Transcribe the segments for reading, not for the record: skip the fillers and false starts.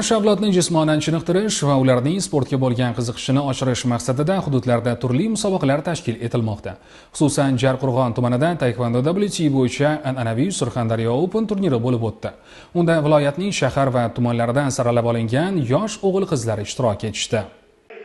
Yosh avlodni jismonan chiniqtirish va ularning sportga bo'lgan qiziqishini oshirish maqsadida hududlarda turli musobaqalar tashkil etilmoqda. Xususan, Jarqo'rg'on tumanida taekvondo WTA bo'yicha an'anaviy Surxondaryo Open turniri bo'lib o'tdi. Unda viloyatning shahar va tumanlaridan saralab olingan yosh o'g'il-qizlar ishtirok etishdi.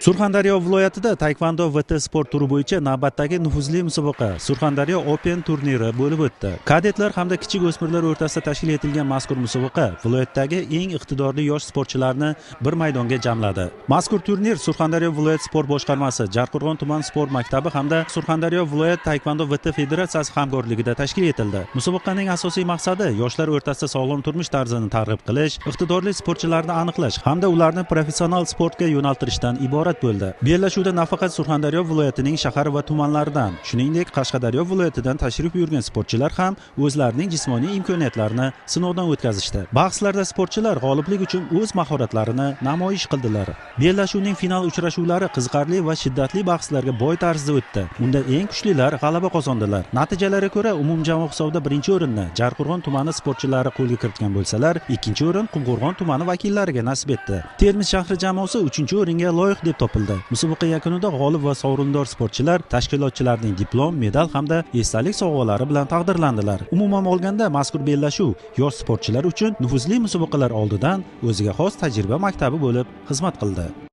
Surxondaryo viloyatida taekvondo VT sport turi bo'yicha navbatdagi nufuzli musobaqa Surxondaryo Open turniri bo'lib o'tdi. Kadetlar hamda kichik o'smirlar o'rtasida tashkil etilgan mazkur musobaqa viloyatdagi eng iqtidorli yosh sportchilarni bir maydonga jamladi. Mazkur turnir Surxondaryo viloyat sport boshqarmasi, Jarqo'rg'on tuman sport maktabi hamda Surxondaryo viloyat taekvondo VT federatsiyasi hamkorligida tashkil etildi. Musobaqaning asosiy maqsadi yoshlar o'rtasida sog'lom turmush tarzini targ'ib qilish, iqtidorli sportchilarni aniqlash hamda ularni professional sportga yo'naltirishdan iborat bo'ldi. Bellashuvda nafaqat Surxondaryo viloyatining shahar va tumanlaridan, shuningdek Qashqadaryo viloyatidan tashrif buyurgan sportchilar ham o'zlarining jismoniy imkoniyatlarini sinovdan o'tkazishdi. Bahslarda sportchilar g'oliblik uchun o'z mahoratlarini namoyish qildilar. Bellashuvning final uchrashuvlari qiziqarli va shiddatli bahslarga boy tarzda o'tdi. Unda eng kuchlilar g'alaba qozondilar. Natijalarga ko'ra umumjamoa hisobida birinchi o'rinni Jarqo'rg'on tumani sportchilari qo'lga kiritgan bo'lsalar, ikkinchi o'rin Qumqo'rg'on tumani vakillariga nasib etdi. Termiz shahri jamoasi 3-o'ringa loyiq deb topildi. Musobaqa yakunida g'olib va sovrindor sportchilar tashkilotchilarning diplom, medal hamda esdalik sovg'alari bilan taqdirlandilar. Umuman olganda mazkur bellashuv yosh sportchilar uchun nufuzli musobaqalar oldidan o'ziga xos tajriba maktabi bo'lib xizmat qildi.